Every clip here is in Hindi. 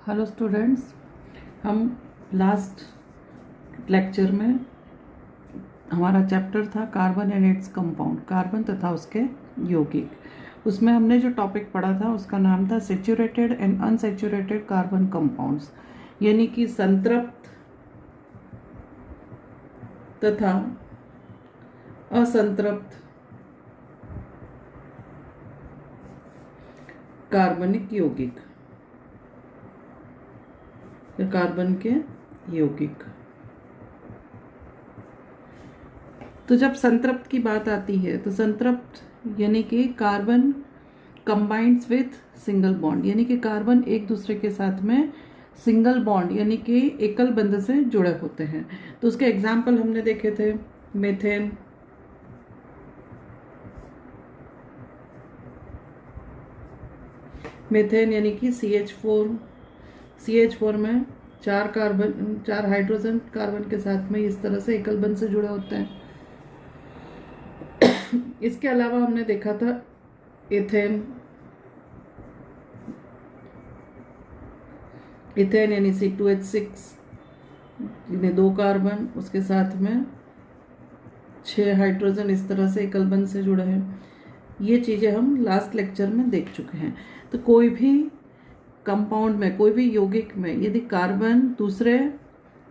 हेलो स्टूडेंट्स, हम लास्ट लेक्चर में हमारा चैप्टर था carbon and its compound, carbon तथा उसके यौगिक। उसमें हमने जो टॉपिक पढ़ा था उसका नाम था saturated and unsaturated carbon compounds, यानी कि संतृप्त तथा असंतृप्त कार्बनिक यौगिक, कार्बन के यौगिक। तो जब संतृप्त की बात आती है तो संतृप्त यानी कि कार्बन कंबाइंड्स विथ सिंगल बॉन्ड, यानी कि कार्बन एक दूसरे के साथ में सिंगल बॉन्ड यानी कि एकल बंध से जुड़े होते हैं। तो उसके एग्जाम्पल हमने देखे थे मीथेन, मीथेन यानी कि CH4 में चार हाइड्रोजन कार्बन के साथ में इस तरह से एकल बंध से जुड़े होते हैं। इसके अलावा हमने देखा था इथेन, यानी C2H6 यानी 2 कार्बन, उसके साथ में 6 हाइड्रोजन इस तरह से एकल बंध से जुड़े हैं। ये चीज़ें हम लास्ट लेक्चर में देख चुके हैं। तो कोई भी कंपाउंड में, कोई भी यौगिक में यदि कार्बन दूसरे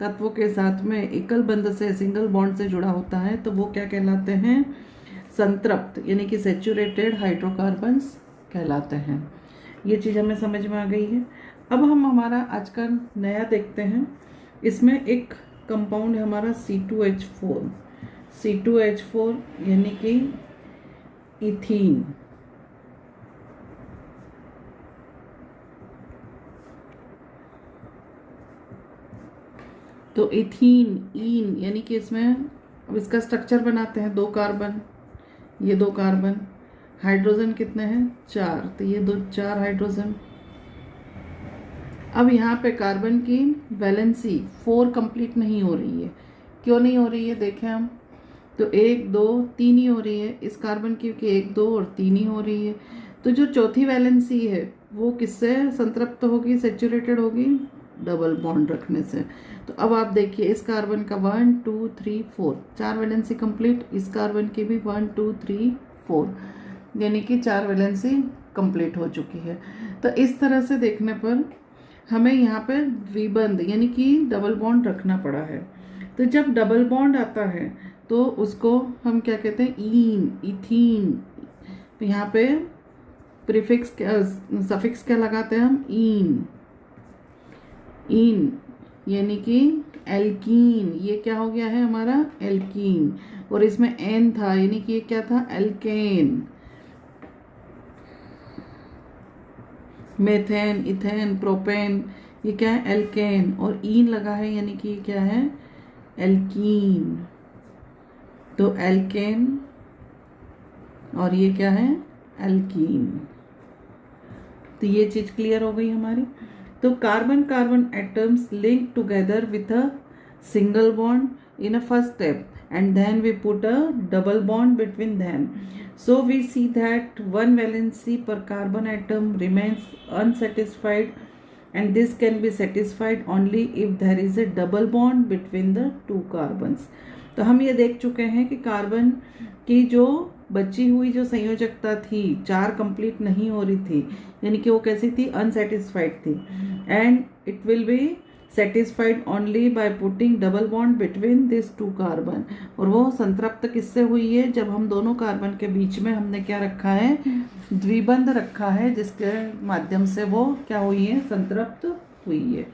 तत्वों के साथ में एकल बंध से, सिंगल बॉन्ड से जुड़ा होता है तो वो क्या कहलाते हैं? संतृप्त यानी कि सैचुरेटेड हाइड्रोकार्बन्स कहलाते हैं। ये चीज़ हमें समझ में आ गई है। अब हम हमारा आज का नया देखते हैं। इसमें एक कंपाउंड है हमारा C2H4 यानी कि इथीन। तो ईन यानी कि इसमें अब इसका स्ट्रक्चर बनाते हैं। 2 कार्बन, ये 2 कार्बन, हाइड्रोजन कितने हैं? 4, तो ये 4 हाइड्रोजन। अब यहाँ पे कार्बन की वैलेंसी 4 कंप्लीट नहीं हो रही है। क्यों नहीं हो रही है देखें हम, तो 1 2 3 ही हो रही है इस कार्बन की, 1 2 और 3 ही हो रही है। तो जो चौथी वैलेंसी है वो किससे संतृप्त होगी, सेचुरेटेड होगी? डबल बॉन्ड रखने से। तो अब आप देखिए इस कार्बन का 1 2 3 4 4 वैलेंसी कंप्लीट, इस कार्बन की भी 1 2 3 4 यानी कि 4 वैलेंसी कंप्लीट हो चुकी है। तो इस तरह से देखने पर हमें यहाँ पर द्विबंध यानी कि डबल बॉन्ड रखना पड़ा है। तो जब डबल बॉन्ड आता है तो उसको हम क्या कहते हैं? इथीन। तो यहाँ पे प्रीफिक्स सफिक्स क्या लगाते हैं हम? इन यानी कि एल्कीन। ये क्या हो गया है हमारा? एल्कीन। और इसमें एन था यानी कि ये क्या था? एल्केन। मेथेन, इथेन, प्रोपेन, ये क्या है? एल्केन। और इन लगा है यानी कि ये क्या है? एल्कीन। तो एल्केन और ये क्या है? एल्कीन। तो ये चीज क्लियर हो गई हमारी। तो carbon atoms link together with a single bond in a first step and then we put a double bond between them. So we see that one valency per carbon atom remains unsatisfied, and this can be satisfied only if there is a double bond between the 2 carbons. तो हम ये देख चुके हैं कि कार्बन की जो बची हुई जो संयोजकता थी, 4 कंप्लीट नहीं हो रही थी, यानी कि वो कैसी थी? अनसेटिस्फाइड थी। And it will be satisfied only by putting double bond between this 2 carbon. और वो संतृप्त किससे हुई है? जब हम दोनों कार्बन के बीच में हमने क्या रखा है? द्विबंध रखा है, जिसके माध्यम से वो क्या हुई है? संतृप्त हुई है।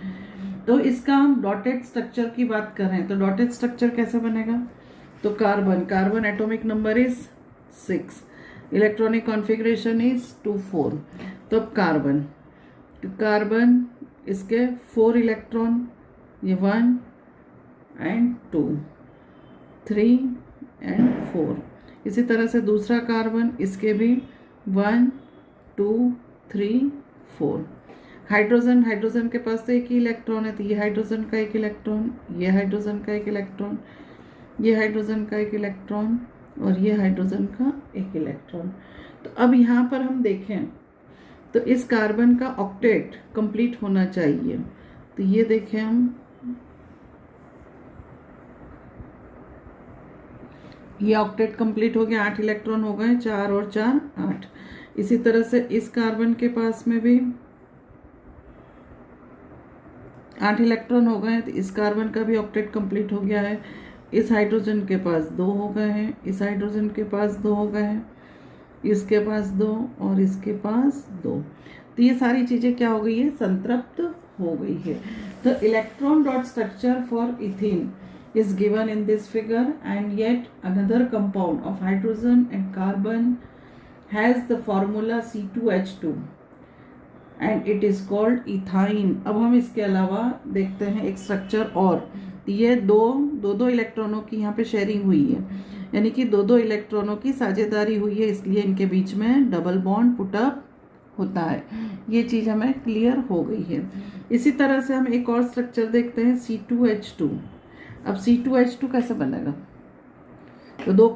तो इसका हम डॉटेड स्ट्रक्चर की बात कर रहे हैं। तो डॉटेड स्ट्रक्चर कैसे बनेगा? तो carbon atomic number is 6, electronic configuration is 2 4। तो कार्बन इसके 4 इलेक्ट्रॉन, ये 1 एंड 2 3 एंड 4। इसी तरह से दूसरा कार्बन, इसके भी 1 2 3 4। हाइड्रोजन के पास तो एक ही इलेक्ट्रॉन है, तो ये हाइड्रोजन का एक इलेक्ट्रॉन, ये हाइड्रोजन का एक इलेक्ट्रॉन, ये हाइड्रोजन का एक इलेक्ट्रॉन और ये हाइड्रोजन का एक इलेक्ट्रॉन। तो अब यहाँ पर हम देखें तो इस कार्बन का ऑक्टेट कंप्लीट होना चाहिए। तो ये देखें हम, ये ऑक्टेट कंप्लीट हो गया, 8 इलेक्ट्रॉन हो गए, 4 और 4 8। इसी तरह से इस कार्बन के पास में भी 8 इलेक्ट्रॉन हो गए, तो इस कार्बन का भी ऑक्टेट कंप्लीट हो गया है। इस हाइड्रोजन के पास 2 हो गए हैं, इस हाइड्रोजन के पास 2 हो गए हैं, इसके पास 2 और इसके पास 2। तो ये सारी चीज़ें क्या हो गई है, संतृप्त हो गई है। तो electron dot structure for ethene is given in this figure, and yet another compound of hydrogen and carbon has the formula C2H2 and it is called ethyne। अब हम इसके अलावा देखते हैं एक स्ट्रक्चर और, ये दो इलेक्ट्रॉनों की यहाँ पे शेयरिंग हुई है, यानी कि दो इलेक्ट्रॉनों की साझेदारी हुई है, इसलिए इनके बीच में डबल बॉन्ड पुटअप होता है। ये चीज़ हमें क्लियर हो गई है। इसी तरह से हम एक और स्ट्रक्चर देखते हैं, C2H2। अब C2H2 कैसे बनेगा, तो दो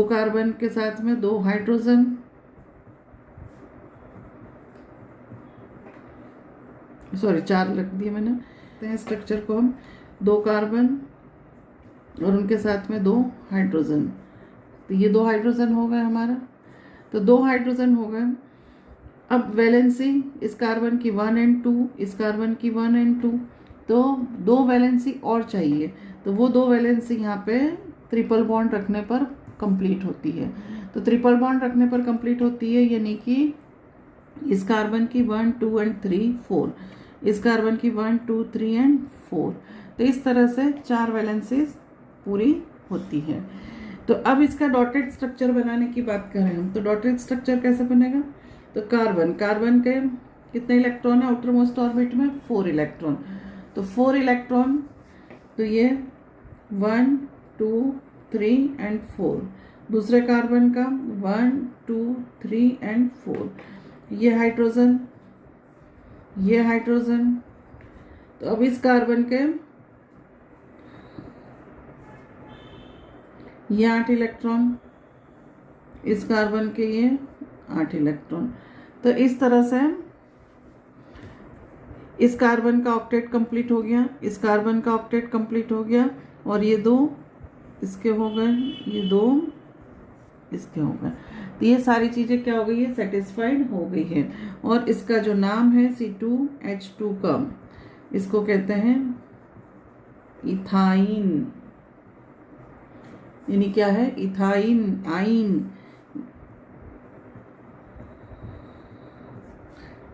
कार्बन के साथ में 2 हाइड्रोजन, सॉरी 4 रख दिए मैंने। स्ट्रक्चर को हम 2 कार्बन और उनके साथ में 2 हाइड्रोजन, तो ये 2 हाइड्रोजन हो गए हमारा, तो 2 हाइड्रोजन हो गए। अब वैलेंसी इस कार्बन की 1 and 2, इस कार्बन की 1 and 2, तो 2 वैलेंसी और चाहिए, तो वो 2 वैलेंसी यहाँ पे ट्रिपल बॉन्ड रखने पर कंप्लीट होती है। तो ट्रिपल बॉन्ड रखने पर कंप्लीट होती है, यानी कि इस कार्बन की 1 2 and 3 4, इस कार्बन की 1 2 3 and 4। तो इस तरह से 4 वैलेंसीज पूरी होती है। तो अब इसका डॉटेड स्ट्रक्चर बनाने की बात करें हम, तो डॉटेड स्ट्रक्चर कैसे बनेगा, तो कार्बन के कितने इलेक्ट्रॉन है आउटर मोस्ट ऑर्बिट में, 4 इलेक्ट्रॉन, तो 4 इलेक्ट्रॉन, तो ये 1 2 3 and 4। दूसरे कार्बन का 1 2 3 and 4। ये हाइड्रोजन, तो अब इस कार्बन के ये 8 इलेक्ट्रॉन, इस कार्बन के ये 8 इलेक्ट्रॉन। तो इस तरह से इस कार्बन का ऑक्टेट कंप्लीट हो गया, इस कार्बन का ऑक्टेट कंप्लीट हो गया, और ये 2 इसके हो गए, ये 2 इसके हो गए। तो ये सारी चीज़ें क्या हो गई है, सेटिस्फाइड हो गई है। और इसका जो नाम है C2H2 का, इसको कहते हैं इथाइन, यानी क्या है, इथाइन आइन,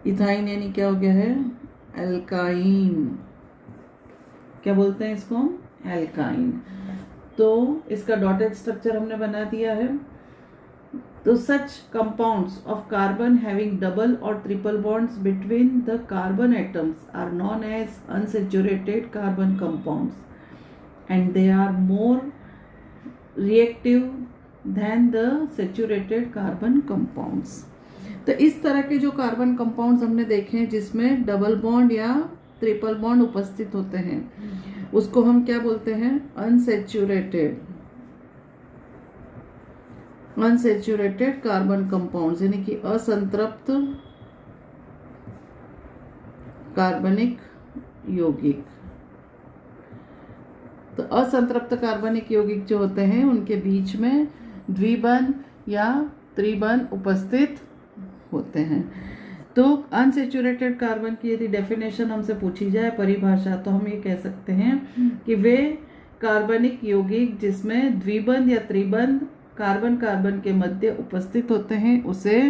इथाइन यानी क्या हो गया है, एल्काइन, क्या बोलते हैं इसको, एल्काइन। तो इसका डॉटेड स्ट्रक्चर हमने बना दिया है। तो such compounds of carbon having double और triple bonds between the carbon atoms are known as unsaturated carbon compounds and they are more reactive than the saturated carbon compounds. तो इस तरह के जो कार्बन कंपाउंड्स हमने देखे हैं जिसमें डबल बॉन्ड या ट्रिपल बॉन्ड उपस्थित होते हैं, उसको हम क्या बोलते हैं, अनसैचुरेटेड कार्बन कंपाउंड्स, यानी कि असंतृप्त कार्बनिक यौगिक। तो असंतृप्त कार्बनिक यौगिक जो होते हैं उनके बीच में द्विबंध या त्रिबंध उपस्थित होते हैं। तो अनसैचुरेटेड कार्बन की यदि डेफिनेशन हमसे पूछी जाए, परिभाषा, तो हम ये कह सकते हैं कि वे कार्बनिक यौगिक जिसमें द्विबंध या त्रिबंध कार्बन के मध्य उपस्थित होते हैं उसे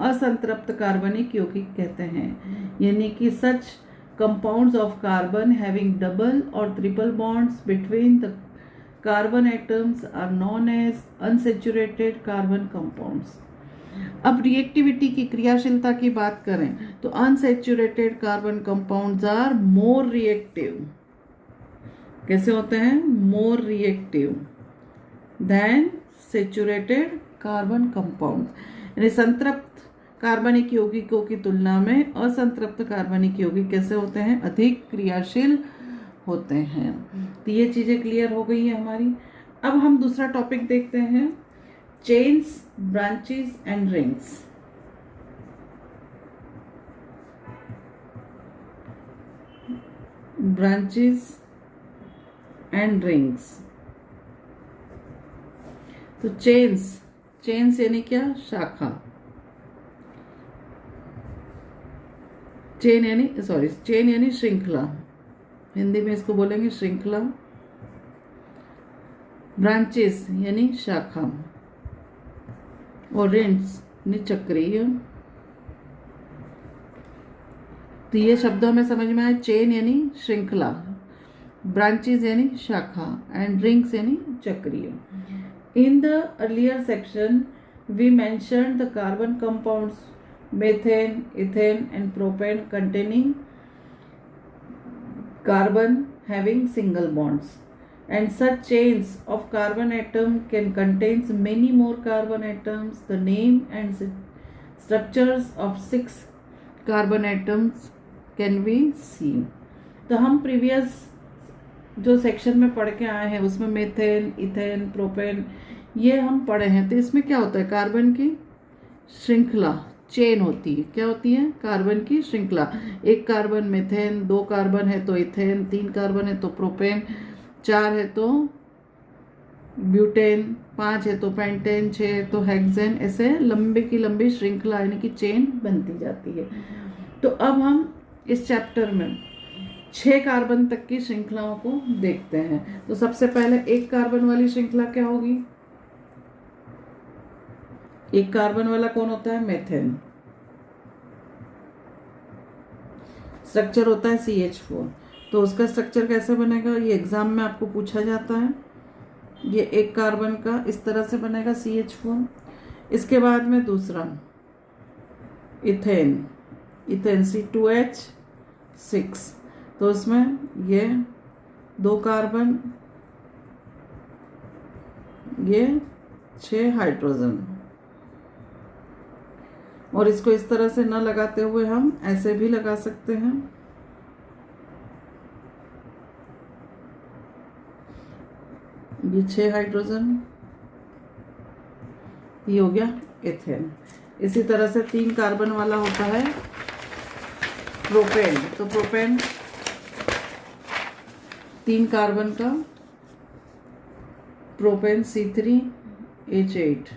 असंतृप्त कार्बनिक यौगिक कहते हैं। यानी कि such compounds of carbon having double और triple bonds between the carbon atoms are known as unsaturated carbon compounds. अब रिएक्टिविटी की, क्रियाशीलता की बात करें तो unsaturated carbon compounds are more reactive, कैसे होते हैं, more reactive than saturated carbon compound, यानी संतृप्त कार्बनिक यौगिकों की तुलना में असंतृप्त कार्बनिक यौगिक कैसे होते हैं, अधिक क्रियाशील होते हैं। तो ये चीजें क्लियर हो गई है हमारी। अब हम दूसरा टॉपिक देखते हैं, chains, branches and rings. Branches and rings. तो चेन्स यानी क्या? शाखा। चेन यानी श्रृंखला, हिंदी में इसको बोलेंगे श्रृंखला। ब्रांचेस यानी शाखा, और रिंग्स यानी चक्रीय। तो ये शब्द हमें समझ में आया। चेन यानी श्रृंखला, ब्रांचेस यानी शाखा, एंड रिंग्स यानी चक्रीय। In the earlier section, we mentioned the carbon compounds methane, ethane, and propane containing carbon having single bonds. And such chains of carbon atom can contain many more carbon atoms. The name and structures of 6 carbon atoms can be seen. तो हम प्रीवियस जो सेक्शन में पढ़ के आए हैं उसमें मेथेन, इथेन, प्रोपेन ये हम पढ़े हैं। तो इसमें क्या होता है? कार्बन की श्रृंखला, चेन होती है। क्या होती है? कार्बन की श्रृंखला। 1 कार्बन मेथेन, 2 कार्बन है तो इथेन, 3 कार्बन है तो प्रोपेन, 4 है तो ब्यूटेन, 5 है तो पेंटेन, 6 है तो हेक्सेन। ऐसे लंबी की लंबी श्रृंखला यानी कि चेन बनती जाती है। तो अब हम इस चैप्टर में 6 कार्बन तक की श्रृंखलाओं को देखते हैं। तो सबसे पहले 1 कार्बन वाली श्रृंखला क्या होगी? 1 कार्बन वाला कौन होता है? मेथेन। स्ट्रक्चर होता है CH4। तो उसका स्ट्रक्चर कैसे बनेगा? ये एग्जाम में आपको पूछा जाता है। ये 1 कार्बन का इस तरह से बनेगा CH4। इसके बाद में दूसरा इथेन C2H6। तो उसमें ये 2 कार्बन, ये 6 हाइड्रोजन। और इसको इस तरह से न लगाते हुए हम ऐसे भी लगा सकते हैं। ये 6 हाइड्रोजन, ये हो गया एथेन। इसी तरह से 3 कार्बन वाला होता है प्रोपेन। तो प्रोपेन 3 कार्बन का प्रोपेन C3H8।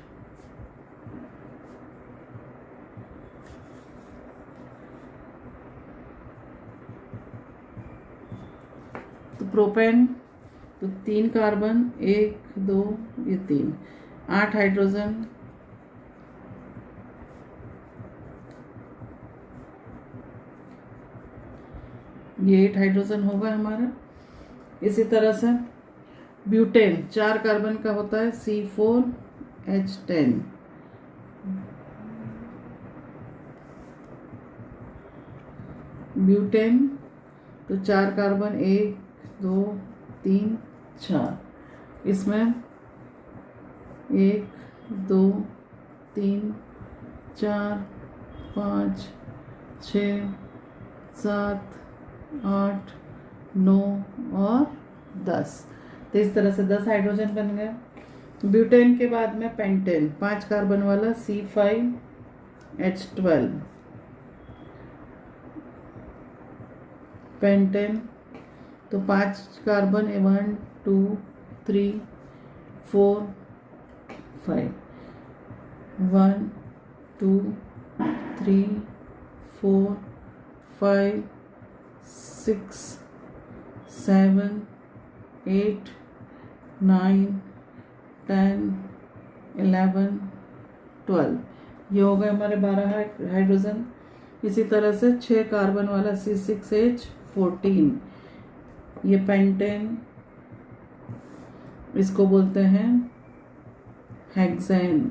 तो प्रोपेन तो 3 कार्बन, 1 2 ये 3, 8 हाइड्रोजन। ये 8 हाइड्रोजन होगा हमारा। इसी तरह से ब्यूटेन 4 कार्बन का होता है C4H10। ब्यूटेन तो 4 कार्बन, 1 2 3 4। इसमें 1 2 3 4 5 6 7 8 9 और 10। तो इस तरह से 10 हाइड्रोजन बन गए। ब्यूटेन के बाद में पेंटेन 5 कार्बन वाला C5H12। पेंटेन तो 5 कार्बन, 1 2 3 4 5, 1 2 3 4 5 6 7 8 9 10 11 12। ये हो गए हमारे 12 हाइड्रोजन। इसी तरह से 6 कार्बन वाला C6H14। ये पेंटेन, इसको बोलते हैं हेक्सेन।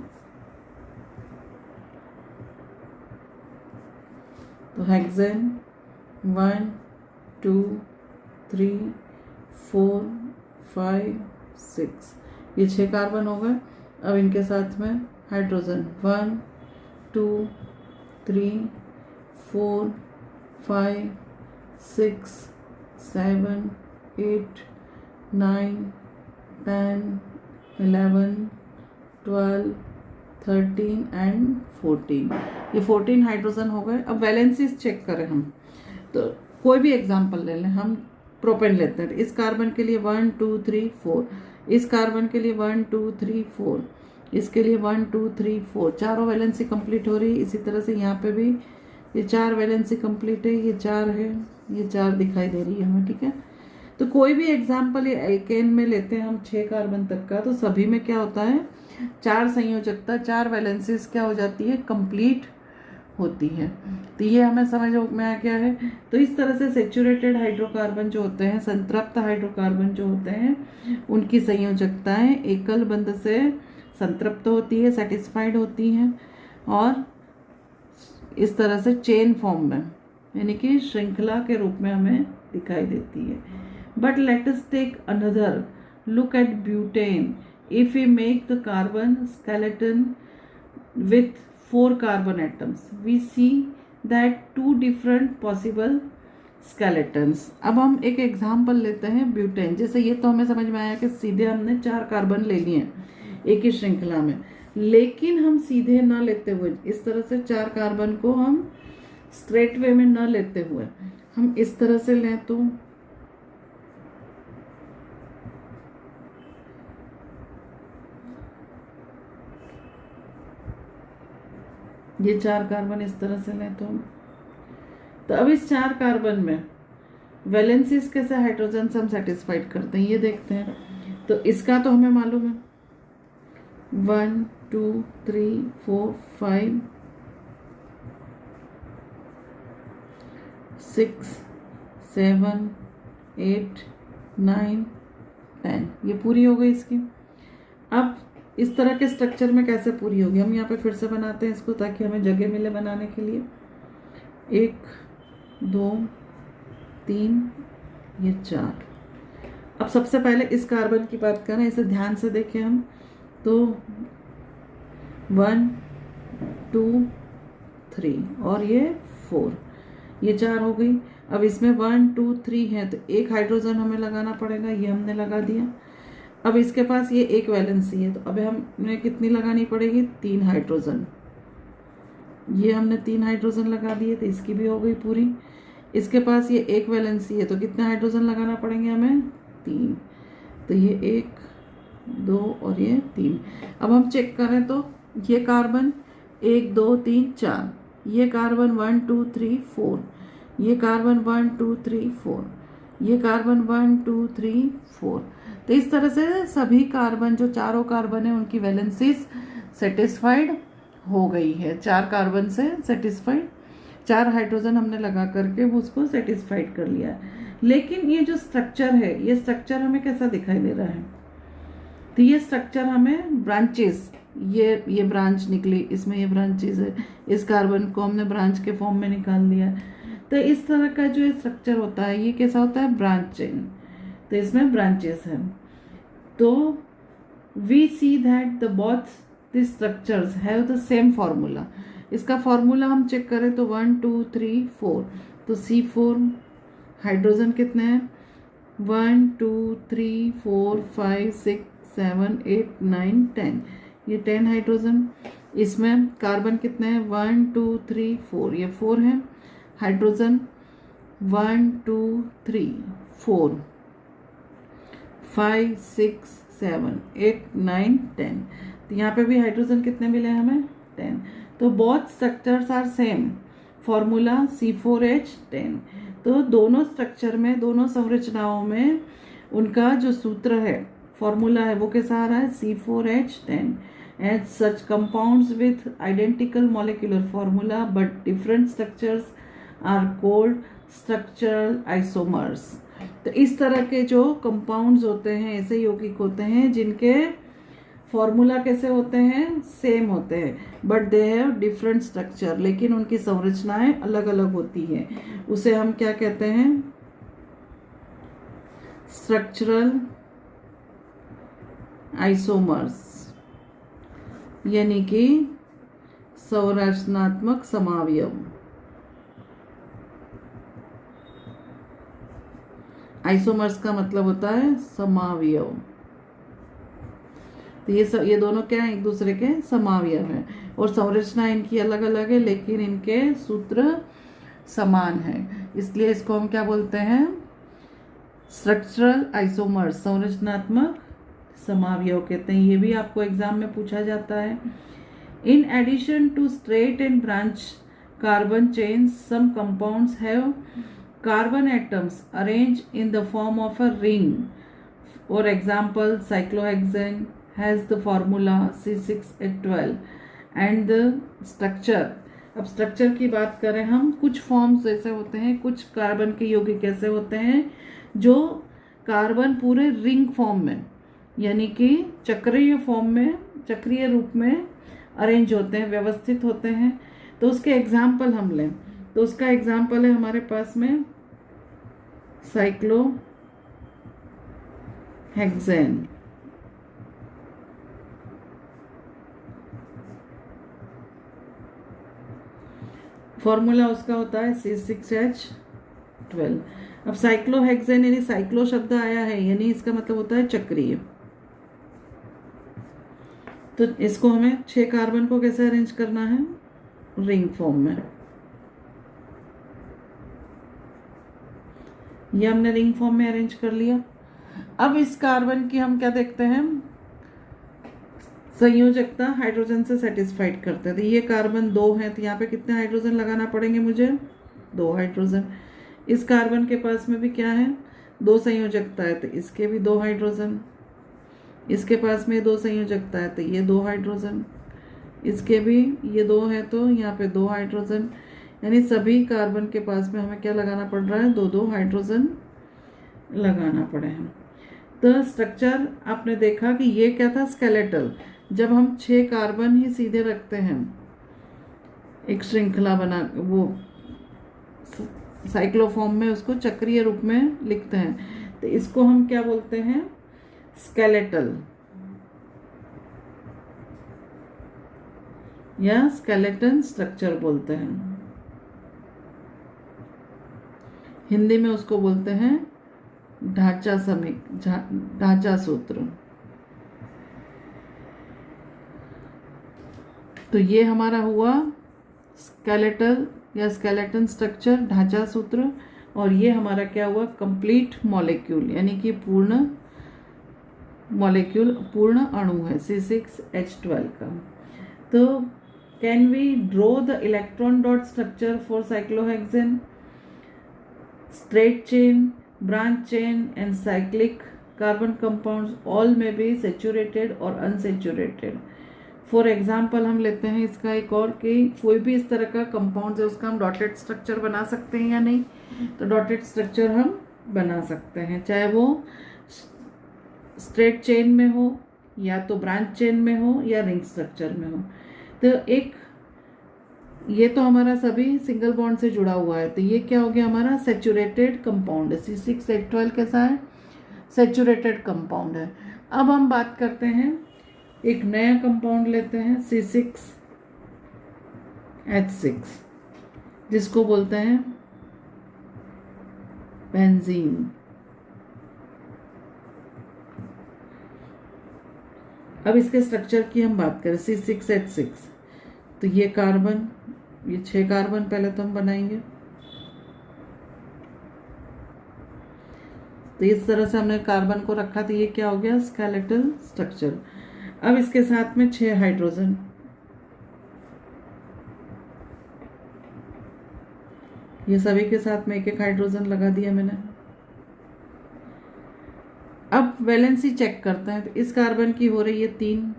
तो हेक्सेन 1 2 3 4 5 6, ये 6 कार्बन हो गए। अब इनके साथ में हाइड्रोजन 1 2 3 4 5 6 7 8 9 10 11 12 13 एंड 14। ये 14 हाइड्रोजन हो गए। अब वैलेंसीज चेक करें हम, तो कोई भी एग्जाम्पल ले लें हम। प्रोपेन लेते हैं। इस कार्बन के लिए 1 2 3 4, इस कार्बन के लिए 1 2 3 4, इसके लिए 1 2 3 4, चारों वैलेंसी कंप्लीट हो रही है। इसी तरह से यहाँ पे भी ये 4 वैलेंसी कंप्लीट है, ये 4 है, ये 4 दिखाई दे रही है हमें, ठीक है। तो कोई भी एग्जाम्पल ये एल्केन में लेते हैं हम 6 कार्बन तक का, तो सभी में क्या होता है, 4 संयोजकता, 4 वैलेंसीज क्या हो जाती है, कंप्लीट होती है। तो ये हमें समझ में आ गया है। तो इस तरह से सेचुरेटेड हाइड्रोकार्बन जो होते हैं, संतृप्त हाइड्रोकार्बन जो होते हैं, उनकी संयोजकताएं एकल बंध से संतृप्त होती है, सेटिस्फाइड होती हैं, और इस तरह से चेन फॉर्म में, यानी कि श्रृंखला के रूप में हमें दिखाई देती है। But let us take another look at butane. If we make the carbon skeleton with 4 carbon atoms, we see that 2 different possible skeletons. अब हम एक एग्जाम्पल लेते हैं ब्यूटेन। जैसे ये तो हमें समझ में आया कि सीधे हमने 4 कार्बन ले लिए हैं एक ही श्रृंखला में, लेकिन हम सीधे ना लेते हुए, इस तरह से 4 कार्बन को हम स्ट्रेट वे में न लेते हुए हम इस तरह से लें, तो ये 4 कार्बन इस तरह से लें, तो अब इस 4 कार्बन में वैलेंसीज कैसे हाइड्रोजन से हम सेटिस्फाइड करते हैं ये देखते हैं। तो इसका तो हमें मालूम है 1 2 3 4 5 6 7 8 9 10, ये पूरी हो गई इसकी। अब इस तरह के स्ट्रक्चर में कैसे पूरी होगी, हम यहाँ पे फिर से बनाते हैं इसको ताकि हमें जगह मिले बनाने के लिए। 1 2 3, ये 4। अब सबसे पहले इस कार्बन की बात करें, इसे ध्यान से देखें हम, तो 1 2 3 और ये 4, ये 4 हो गई। अब इसमें 1 2 3 है, तो एक हाइड्रोजन हमें लगाना पड़ेगा, ये हमने लगा दिया। अब इसके पास ये एक वैलेंसी है, तो अब हमें कितनी लगानी पड़ेगी, 3 हाइड्रोजन। ये हमने 3 हाइड्रोजन लगा दिए, तो इसकी भी हो गई पूरी। इसके पास ये एक वैलेंसी है, तो कितने हाइड्रोजन लगाना पड़ेंगे हमें, 3। तो ये 1 2 और ये 3। अब हम चेक करें तो ये कार्बन 1 2 3 4, ये कार्बन 1 2 3 4, ये कार्बन 1 2 3 4, ये कार्बन 1 2 3 4। तो इस तरह से सभी कार्बन, जो चारों कार्बन है, उनकी वैलेंसीज सेटिस्फाइड हो गई है। 4 कार्बन से सेटिस्फाइड, 4 हाइड्रोजन हमने लगा करके उसको सेटिस्फाइड कर लिया है। लेकिन ये जो स्ट्रक्चर है, ये स्ट्रक्चर हमें कैसा दिखाई दे रहा है, तो ये स्ट्रक्चर हमें ब्रांचेस, ये ब्रांच निकली, इसमें ये ब्रांचेस है, इस कार्बन को हमने ब्रांच के फॉर्म में निकाल दिया। तो इस तरह का जो स्ट्रक्चर होता है, ये कैसा होता है, ब्रांच चेन। तो इसमें ब्रांचेस हैं। तो we see that the both the structures have the same formula. इसका फार्मूला हम चेक करें तो 1 2 3 4, तो C4 हाइड्रोजन कितने हैं, 1 2 3 4 5 6 7 8 9 10, ये 10 हाइड्रोजन। इसमें कार्बन कितने हैं, 1 2 3 4, ये 4 है हाइड्रोजन। 1 2 3 4 5 6 7 8 9 10, तो यहाँ पे भी हाइड्रोजन कितने मिले हमें, 10। तो both structures are same, formula C4H10। तो दोनों स्ट्रक्चर में, दोनों संरचनाओं में उनका जो सूत्र है, फॉर्मूला है, वो कैसा आ रहा है, C4H10। And such compounds with identical molecular formula but different structures are called structural isomers. तो इस तरह के जो कंपाउंड्स होते हैं, ऐसे यौगिक होते हैं जिनके फॉर्मूला कैसे होते हैं, सेम होते हैं, but they have different structure, लेकिन उनकी संरचनाएं अलग अलग होती हैं। उसे हम क्या कहते हैं, स्ट्रक्चरल आइसोमर्स, यानी कि संरचनात्मक समावयव। आइसोमर्स का मतलब होता है समावयव। तो ये दोनों क्या है, एक दूसरे के समावयव हैं, और संरचना इनकी अलग अलग है, लेकिन इनके सूत्र समान है। इसलिए इसको हम क्या बोलते हैं, स्ट्रक्चरल आइसोमर्स, संरचनात्मक समावयव कहते हैं, ये भी आपको एग्जाम में पूछा जाता है। In addition to straight and branch carbon chains, some compounds have carbon atoms arrange in the form of a ring. For example, cyclohexane has the formula C6H12 and the structure. अब स्ट्रक्चर की बात करें हम, कुछ फॉर्म्स ऐसे होते हैं, कुछ कार्बन के यौगिक ऐसे होते हैं जो कार्बन पूरे रिंग फॉर्म में, यानी कि चक्रीय फॉर्म में, चक्रीय रूप में अरेंज होते हैं, व्यवस्थित होते हैं। तो उसके एग्जाम्पल हम लें तो उसका एग्जाम्पल है हमारे पास में साइक्लोहेक्सेन। फॉर्मूला उसका होता है C6H12। अब साइक्लोहेक्सेन यानी साइक्लो शब्द आया है, यानी इसका मतलब होता है चक्रीय। तो इसको हमें 6 कार्बन को कैसे अरेंज करना है, रिंग फॉर्म में। ये हमने रिंग फॉर्म में अरेंज कर लिया। अब इस कार्बन की हम क्या देखते हैं, संयोजकता हाइड्रोजन से सेटिस्फाइड करते हैं। तो ये कार्बन 2 है, तो यहाँ पे कितने हाइड्रोजन लगाना पड़ेंगे मुझे, 2 हाइड्रोजन। इस कार्बन के पास में भी क्या है, 2 संयोजकता है, तो इसके भी 2 हाइड्रोजन। इसके पास में 2 संयोजकता है, तो ये 2 हाइड्रोजन। इसके भी ये 2 है, तो यहाँ पे 2 हाइड्रोजन। यानी सभी कार्बन के पास में हमें क्या लगाना पड़ रहा है, 2-2 हाइड्रोजन लगाना पड़े हैं। तो स्ट्रक्चर आपने देखा कि ये क्या था, स्केलेटल। जब हम 6 कार्बन ही सीधे रखते हैं, एक श्रृंखला बना, वो साइक्लोफॉर्म में उसको चक्रीय रूप में लिखते हैं, तो इसको हम क्या बोलते हैं, स्केलेटल या स्केलेटन स्ट्रक्चर बोलते हैं। हिंदी में उसको बोलते हैं ढांचा सूत्र। तो ये हमारा हुआ स्केलेटल या स्केलेटन स्ट्रक्चर, ढांचा सूत्र। और ये हमारा क्या हुआ, कंप्लीट मॉलिक्यूल, यानी कि पूर्ण मॉलिक्यूल, पूर्ण अणु है C6H12 का। तो can we draw the electron dot structure for cyclohexane? Straight chain, branch chain and cyclic carbon compounds all may be saturated or unsaturated. For example हम लेते हैं इसका एक और, कि कोई भी इस तरह का कंपाउंड है उसका हम डॉटेड स्ट्रक्चर बना सकते हैं या नहीं। तो डॉटेड स्ट्रक्चर हम बना सकते हैं, चाहे वो स्ट्रेट चेन में हो, या तो ब्रांच चेन में हो, या रिंग स्ट्रक्चर में हो। तो एक ये तो हमारा सभी सिंगल बॉन्ड से जुड़ा हुआ है, तो ये क्या हो गया, हमारा सैचुरेटेड कंपाउंड है। C6H12 कैसा है, सैचुरेटेड कंपाउंड है। अब हम बात करते हैं, एक नया कंपाउंड लेते हैं C6H6, जिसको बोलते हैं बेंजीन। अब इसके स्ट्रक्चर की हम बात करें, C6H6, तो ये कार्बन, ये 6 कार्बन पहले तो हम बनाएंगे। तो इस तरह से हमने कार्बन को रखा, तो ये क्या हो गया, स्केलेटल स्ट्रक्चर। अब इसके साथ में 6 हाइड्रोजन, ये सभी के साथ में एक एक हाइड्रोजन लगा दिया मैंने। अब वैलेंसी चेक करते हैं, तो इस कार्बन की हो रही है 3,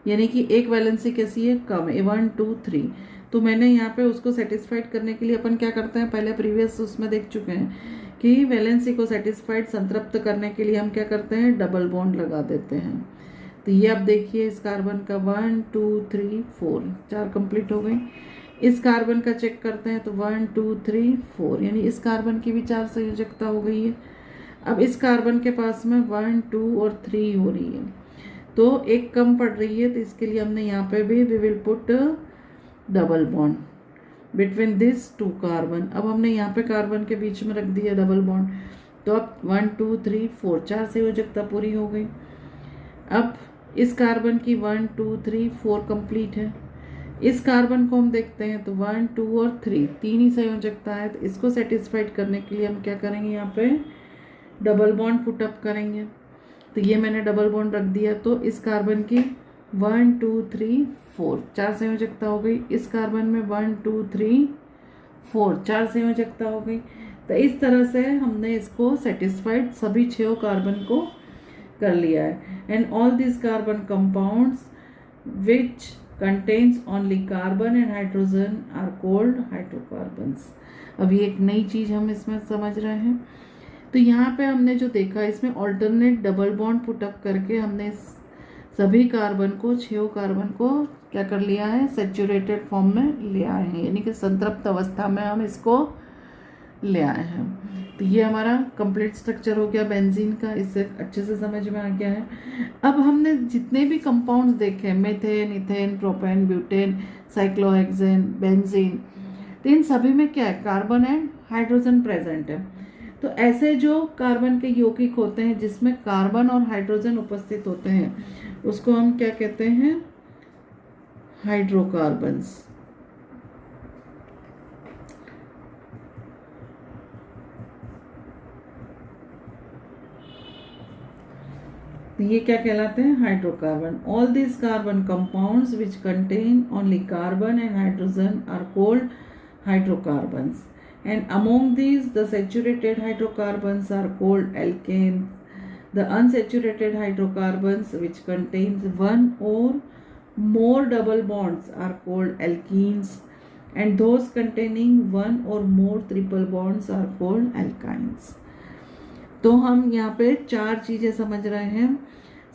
यानी कि एक वैलेंसी कैसी है, कम है, 1 2 3। तो मैंने यहाँ पे उसको सेटिस्फाइड करने के लिए अपन क्या करते हैं, पहले प्रीवियस उसमें देख चुके हैं कि वैलेंसी को सेटिस्फाइड, संतृप्त करने के लिए हम क्या करते हैं, डबल बॉन्ड लगा देते हैं। तो ये आप देखिए, इस कार्बन का 1 2 3 4, 4 कंप्लीट हो गई। इस कार्बन का चेक करते हैं, तो 1 2 3 4, यानी इस कार्बन की भी 4 संयोजकता हो गई है। अब इस कार्बन के पास में 1 2 और 3 हो रही है, तो एक कम पड़ रही है, तो इसके लिए हमने यहाँ पे भी we will put double bond between this 2 carbon. अब हमने यहाँ पे कार्बन के बीच में रख दिया डबल बॉन्ड, तो अब 1 2 3 4, 4 संयोजकता पूरी हो गई। अब इस कार्बन की 1 2 3 4 कंप्लीट है। इस कार्बन को हम देखते हैं, तो 1 2 और 3, 3 ही संयोजकता है, तो इसको सेटिस्फाइड करने के लिए हम क्या करेंगे, यहाँ पे डबल बॉन्ड पुटअप करेंगे। तो ये मैंने डबल बॉन्ड रख दिया, तो इस कार्बन की 1 2 3 4 4 संयोजकता हो गई, इस कार्बन में 1 2 3 4 4 संयोजकता हो गई। तो इस तरह से हमने इसको सेटिस्फाइड सभी 6 कार्बन को कर लिया है। And all this carbon compounds which contains only carbon and hydrogen are called hydrocarbons. अभी एक नई चीज हम इसमें समझ रहे हैं। तो यहाँ पे हमने जो देखा, इसमें ऑल्टरनेट डबल बॉन्ड पुटअप करके हमने सभी कार्बन को 6 कार्बन को क्या कर लिया है, सेचुरेटेड फॉर्म में ले आए हैं, यानी कि संतृप्त अवस्था में हम इसको ले आए हैं। तो ये हमारा कंप्लीट स्ट्रक्चर हो गया बेंजीन का, इससे अच्छे से समझ में आ गया है। अब हमने जितने भी कंपाउंड्स देखे, methane, ethane, propane, butane, cyclohexane, benzene, तो इन सभी में क्या है, कार्बन एंड हाइड्रोजन प्रेजेंट है। तो ऐसे जो कार्बन के यौगिक होते हैं जिसमें कार्बन और हाइड्रोजन उपस्थित होते हैं, उसको हम क्या कहते हैं, हाइड्रोकार्बन्स। तो ये क्या कहलाते हैं, hydrocarbon. All this carbon compounds which contain only carbon and hydrogen are called hydrocarbons. And among these, the saturated hydrocarbons are called alkanes. The unsaturated hydrocarbons, which contains one or more double bonds, are called alkenes. And those containing one or more triple bonds are called alkynes. तो हम यहाँ पे 4 चीज़ें समझ रहे हैं।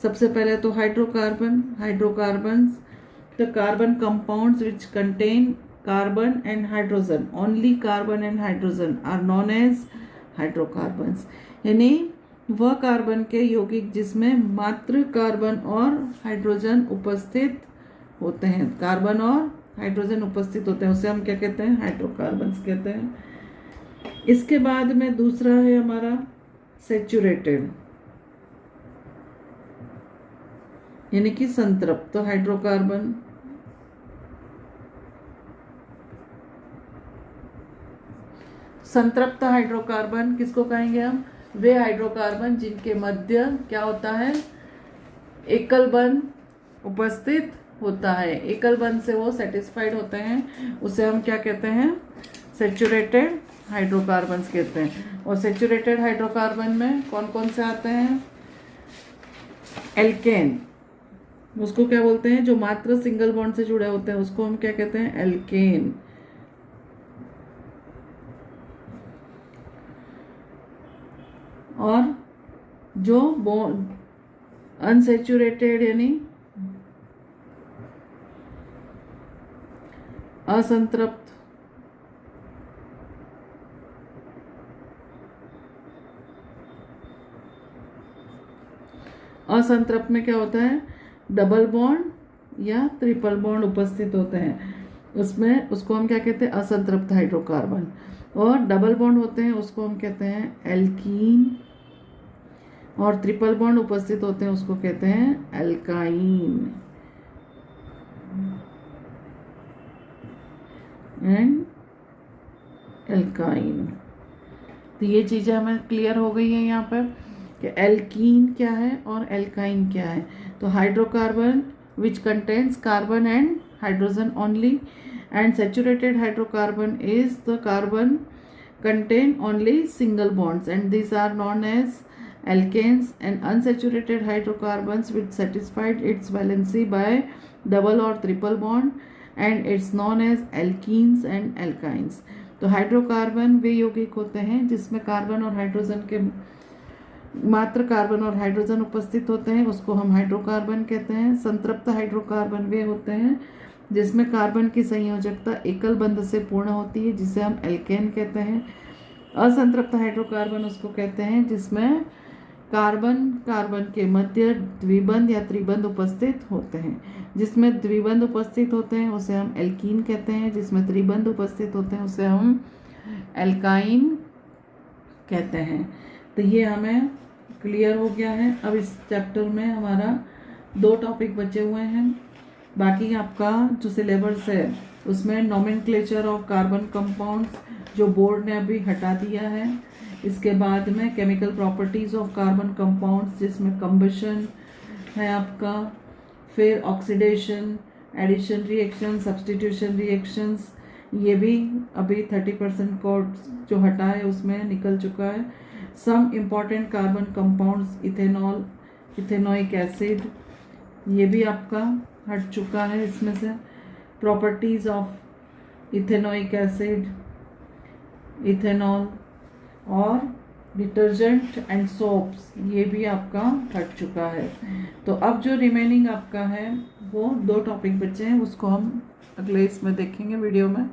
सबसे पहले तो hydrocarbons, the carbon compounds which contain carbon and hydrogen, only carbon and hydrogen are known as hydrocarbons। यानी वह कार्बन के यौगिक जिसमें मात्र कार्बन और हाइड्रोजन उपस्थित होते हैं, कार्बन और हाइड्रोजन उपस्थित होते हैं, उसे हम क्या कहते हैं, हाइड्रोकार्बन्स कहते हैं। इसके बाद में दूसरा है हमारा सेचुरेटेड, यानी कि संतृप्त हाइड्रोकार्बन। संतृप्त हाइड्रोकार्बन किसको कहेंगे हम, वे हाइड्रोकार्बन जिनके मध्य क्या होता है, एकल बंध उपस्थित होता है, एकल बंध से वो सेटिस्फाइड होते हैं, उसे हम क्या कहते हैं, सेचुरेटेड हाइड्रोकार्बन्स कहते हैं। और सेचुरेटेड हाइड्रोकार्बन में कौन कौन से आते हैं, एल्केन, उसको क्या बोलते हैं, जो मात्र सिंगल बॉन्ड से जुड़े होते हैं उसको हम क्या कहते हैं, एल्केन। और जो अनसेचुरेटेड यानी असंतृप्त, असंतृप्त में क्या होता है, डबल बॉन्ड या ट्रिपल बॉन्ड उपस्थित होते हैं, उसमें उसको हम क्या कहते हैं, असंतृप्त हाइड्रोकार्बन। और डबल बॉन्ड होते हैं उसको हम कहते हैं एल्कीन, और ट्रिपल बॉन्ड उपस्थित होते हैं उसको कहते हैं एल्काइन एंड एल्काइन। तो ये चीज़ें हमें क्लियर हो गई है यहाँ पर कि एल्कीन क्या है और एल्काइन क्या है। तो hydrocarbon which contains carbon and hydrogen only, and saturated hydrocarbon is the carbon contain only single bonds, and these are known as alkanes। And unsaturated hydrocarbons which satisfied its valency by double or triple bond, and it's known as alkenes and alkynes। तो हाइड्रोकार्बन वे यौगिक होते हैं जिसमें कार्बन और हाइड्रोजन के मात्र कार्बन और हाइड्रोजन उपस्थित होते हैं, उसको हम हाइड्रोकार्बन कहते हैं। संतृप्त हाइड्रोकार्बन वे होते हैं जिसमें कार्बन की संयोजकता एकल बंध से पूर्ण होती है, जिसे हम एल्केन कहते हैं। असंतृप्त हाइड्रोकार्बन उसको कहते हैं जिसमें कार्बन के मध्य द्विबंध या त्रिबंध उपस्थित होते हैं। जिसमें द्विबंध उपस्थित होते हैं उसे हम एल्कीन कहते हैं, जिसमें त्रिबंध उपस्थित होते हैं उसे हम एल्काइन कहते हैं। तो ये हमें क्लियर हो गया है। अब इस चैप्टर में हमारा 2 टॉपिक बचे हुए हैं। बाकी आपका जो सिलेबस है उसमें नोमेनक्लेचर ऑफ कार्बन कंपाउंड्स जो बोर्ड ने अभी हटा दिया है, इसके बाद में chemical properties of carbon compounds, जिसमें कंबशन है आपका, फिर oxidation, addition reaction, substitution reactions, ये भी अभी 30% कोड जो हटा है उसमें निकल चुका है। Some important carbon compounds, ethanol, ethanoic acid, ये भी आपका हट चुका है इसमें से। Properties of ethanoic acid, ethanol और डिटर्जेंट एंड सोप्स, ये भी आपका हट चुका है। तो अब जो रिमेनिंग आपका है वो 2 टॉपिक बचे हैं, उसको हम अगले इसमें देखेंगे वीडियो में।